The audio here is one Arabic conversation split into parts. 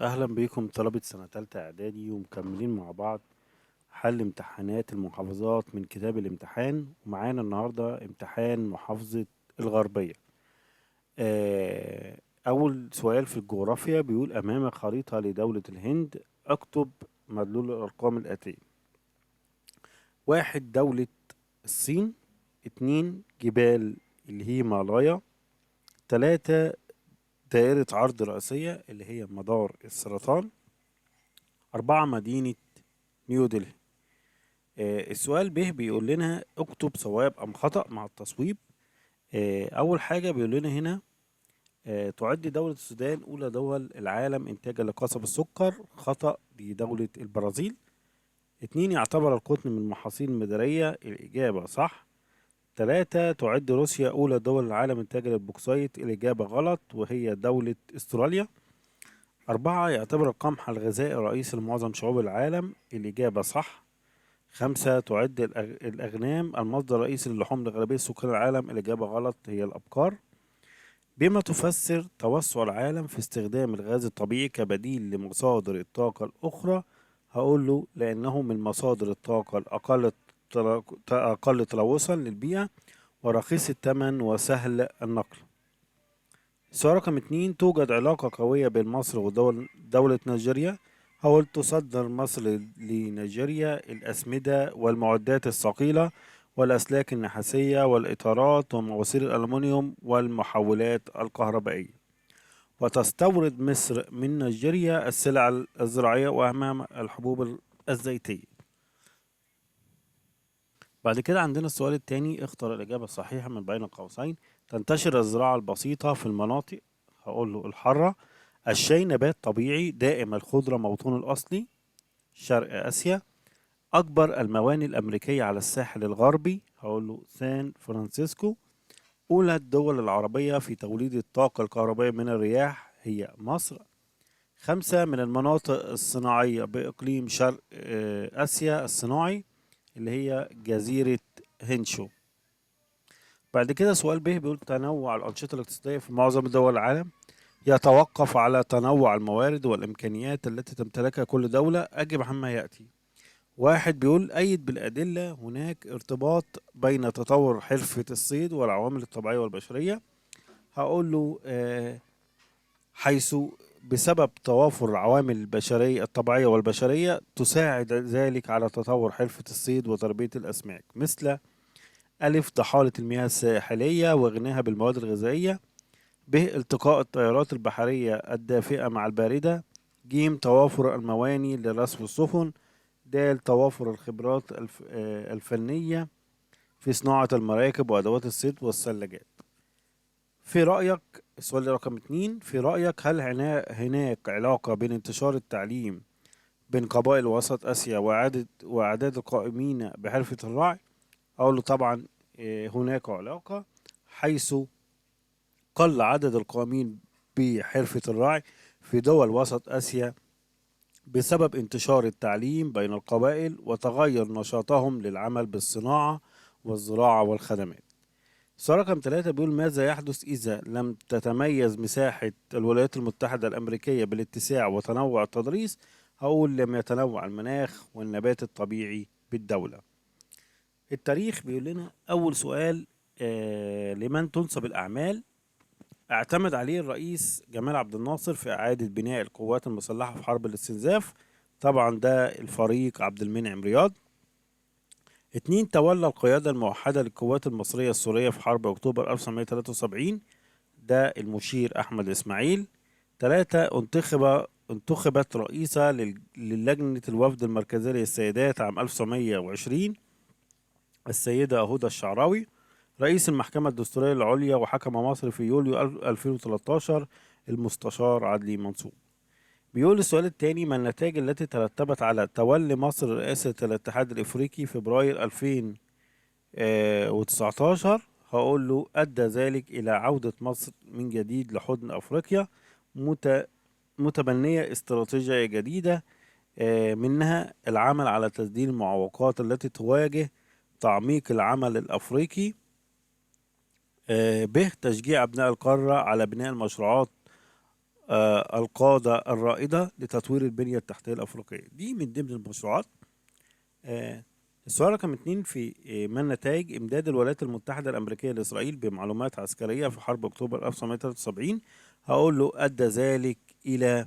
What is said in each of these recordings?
أهلا بيكم طلبة سنة تالتة إعدادي ومكملين مع بعض حل امتحانات المحافظات من كتاب الامتحان، ومعانا النهاردة امتحان محافظة الغربية. أول سؤال في الجغرافيا بيقول: أمامك خريطة لدولة الهند، اكتب مدلول الأرقام الآتية: واحد، دولة الصين. اتنين، جبال الهيمالايا. تلاتة، دائرة عرض رئيسية اللي هي مدار السرطان. أربعة، مدينة نيودلهي. السؤال به بيقول لنا اكتب صواب أم خطأ مع التصويب. أول حاجة بيقول لنا هنا: تعد دولة السودان أولى دول العالم إنتاجا لقصب السكر. خطأ، دي دولة البرازيل. اتنين، يعتبر القطن من المحاصيل المدارية. الإجابة صح. تلاتة، تعد روسيا أولى دول العالم إنتاجا للبوكسايت. الإجابة غلط، وهي دولة أستراليا. أربعة، يعتبر القمح الغذائي الرئيسي لمعظم شعوب العالم. الإجابة صح. خمسة، تعد الأغنام المصدر الرئيسي للحوم لغالبية سكان العالم. الإجابة غلط، هي الأبقار. بما تفسر توسع العالم في استخدام الغاز الطبيعي كبديل لمصادر الطاقة الأخرى؟ هقول له: لأنه من مصادر الطاقة أقل تلوثا للبيئة ورخيص الثمن وسهل النقل. السؤال رقم اتنين: توجد علاقة قوية بين مصر ودولة نيجيريا. حاول تصدر مصر لنيجيريا الأسمدة والمعدات الثقيلة والأسلاك النحاسية والإطارات ومواسير الألمنيوم والمحولات الكهربائية، وتستورد مصر من نيجيريا السلع الزراعية وأهمها الحبوب الزيتية. بعد كده عندنا السؤال التاني: اختر الإجابة الصحيحة من بين قوسين. تنتشر الزراعة البسيطة في المناطق، هقول له الحارة. الشاي نبات طبيعي دائم الخضرة موطنه الأصلي، شرق آسيا. أكبر الموانئ الأمريكية على الساحل الغربي، هقول له سان فرانسيسكو. أولى الدول العربية في توليد الطاقة الكهربائية من الرياح هي مصر. خمسة، من المناطق الصناعية بإقليم شرق آسيا الصناعي اللي هي جزيرة هنشو. بعد كده سؤال به بيقول: تنوع الأنشطة الاقتصادية في معظم دول العالم يتوقف على تنوع الموارد والإمكانيات التي تمتلكها كل دولة. أجب عما يأتي. واحد، بيقول: أيد بالأدلة هناك ارتباط بين تطور حرفة الصيد والعوامل الطبيعية والبشرية. هقول له حيث بسبب توافر العوامل البشرية الطبيعية والبشرية تساعد ذلك على تطور حرفة الصيد وتربية الأسماك، مثل: ألف، ضحالة المياه الساحلية وغناها بالمواد الغذائية. ب، التقاء التيارات البحرية الدافئة مع الباردة. ج، توافر المواني لرسم السفن. د، توافر الخبرات الفنية في صناعة المراكب وأدوات الصيد والثلاجات. في رأيك، السؤال رقم اتنين: في رأيك هل هناك علاقة بين انتشار التعليم بين قبائل وسط آسيا وأعداد القائمين بحرفة الرعي؟ أقول له طبعا هناك علاقة، حيث قل عدد القائمين بحرفة الرعي في دول وسط آسيا بسبب انتشار التعليم بين القبائل وتغير نشاطهم للعمل بالصناعة والزراعة والخدمات. السؤال رقم ثلاثة بيقول: ماذا يحدث إذا لم تتميز مساحة الولايات المتحدة الأمريكية بالاتساع وتنوع التضاريس؟ هقول: لم يتنوع المناخ والنبات الطبيعي بالدولة. التاريخ بيقول لنا أول سؤال: لمن تنسب الأعمال؟ اعتمد عليه الرئيس جمال عبد الناصر في إعادة بناء القوات المسلحة في حرب الاستنزاف. طبعا ده الفريق عبد المنعم رياض. اتنين، تولى القيادة الموحدة للقوات المصرية السورية في حرب أكتوبر 1973. ده المشير أحمد إسماعيل. تلاتة، انتخبت رئيسة للجنة الوفد المركزية للسيدات عام 1920 السيدة هدى الشعراوي. رئيس المحكمة الدستورية العليا وحكم مصر في يوليو 2013 المستشار عدلي منصور. بيقول السؤال الثاني: ما النتائج التي ترتبت على تولي مصر رئاسة الاتحاد الإفريقي فبراير 2019؟ هقول له: أدى ذلك إلى عودة مصر من جديد لحضن أفريقيا، مت- متبنية استراتيجية جديدة، منها العمل على تسديد المعوقات التي تواجه تعميق العمل الأفريقي. ب، تشجيع أبناء القارة على بناء المشروعات القادة الرائدة لتطوير البنية التحتية الأفريقية. دي من ضمن المشروعات. آه، السؤال رقم 2 في ما نتائج إمداد الولايات المتحدة الأمريكية لإسرائيل بمعلومات عسكرية في حرب أكتوبر 1973؟ هقول له أدى ذلك إلى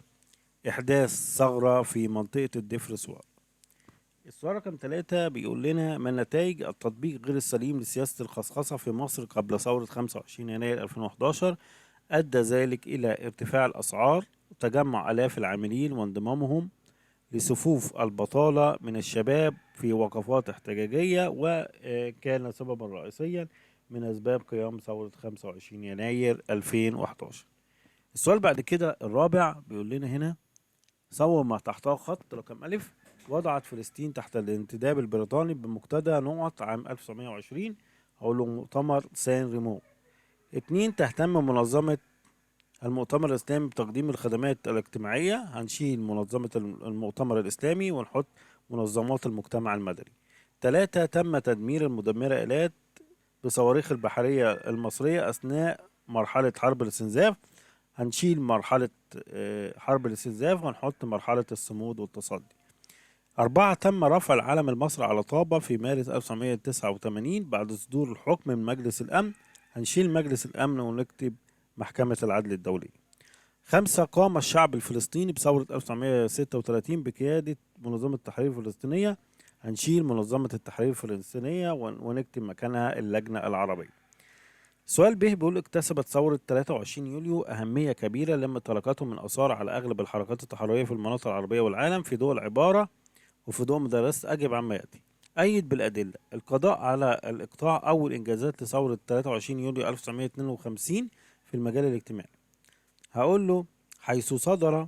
إحداث ثغرة في منطقة الدفر سوار. السؤال رقم 3 بيقول لنا ما نتائج التطبيق غير السليم لسياسة الخصخصة في مصر قبل ثورة 25 يناير 2011؟ أدى ذلك إلى ارتفاع الأسعار وتجمع آلاف العاملين وانضمامهم لصفوف البطالة من الشباب في وقفات احتجاجية، وكان سببا رئيسيا من أسباب قيام ثورة 25 يناير 2011. السؤال بعد كده الرابع بيقول لنا هنا صوم تحته خط رقم ألف وضعت فلسطين تحت الانتداب البريطاني بمقتضى نقط عام 1920. هقول له مؤتمر سان ريمو. 2 تهتم منظمة المؤتمر الإسلامي بتقديم الخدمات الاجتماعية. هنشيل منظمة المؤتمر الإسلامي ونحط منظمات المجتمع المدني. 3 تم تدمير المدمرة إيلات بصواريخ البحرية المصرية أثناء مرحلة حرب الاستنزاف. هنشيل مرحلة حرب الاستنزاف ونحط مرحلة الصمود والتصدي. 4 تم رفع العلم المصري على طابة في مارس 1989 بعد صدور الحكم من مجلس الأمن. هنشيل مجلس الأمن ونكتب محكمة العدل الدولية. 5 قام الشعب الفلسطيني بثورة 1936 بقيادة منظمة التحرير الفلسطينية. هنشيل منظمة التحرير الفلسطينية ونكتب مكانها اللجنة العربية. سؤال به بيقول اكتسبت ثورة 23 يوليو أهمية كبيرة لما تركته من آثار على أغلب الحركات التحررية في المناطق العربية والعالم في دول عبارة وفي ضوء مدرسة. أجب عما يأتي. أيد بالأدلة القضاء على الإقطاع أول إنجازات لثورة 23 يوليو 1952 في المجال الاجتماعي. هقول له حيث صدر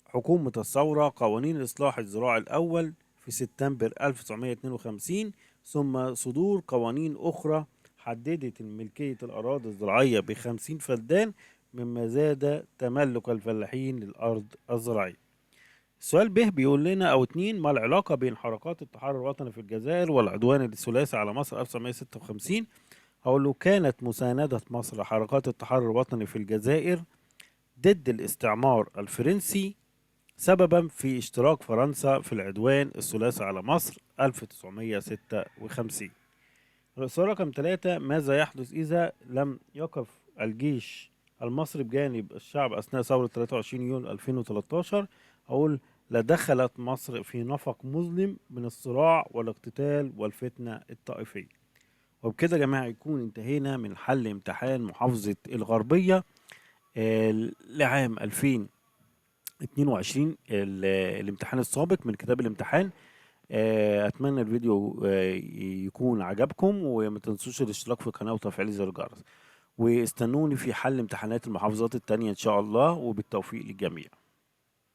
حكومة الثورة قوانين الإصلاح الزراعي الأول في سبتمبر 1952، ثم صدور قوانين أخرى حددت ملكية الأراضي الزراعية ب50 فدان، مما زاد تملك الفلاحين للأرض الزراعية. السؤال به بيقول لنا أو 2 ما العلاقة بين حركات التحرر الوطني في الجزائر والعدوان الثلاثي على مصر 1956؟ هقول له كانت مساندة مصر حركات التحرر الوطني في الجزائر ضد الاستعمار الفرنسي سببا في اشتراك فرنسا في العدوان الثلاثي على مصر 1956. السؤال رقم 3 ماذا يحدث إذا لم يقف الجيش المصري بجانب الشعب أثناء ثورة 23 يونيو 2013؟ أقول لدخلت مصر في نفق مظلم من الصراع والاقتتال والفتنة الطائفية. وبكده يا جماعة يكون انتهينا من حل امتحان محافظة الغربية لعام 2022 الامتحان السابق من كتاب الامتحان. اتمنى الفيديو يكون عجبكم، وما تنسوش الاشتراك في القناة وتفعيل زر الجرس، واستنوني في حل امتحانات المحافظات التانية ان شاء الله، وبالتوفيق للجميع.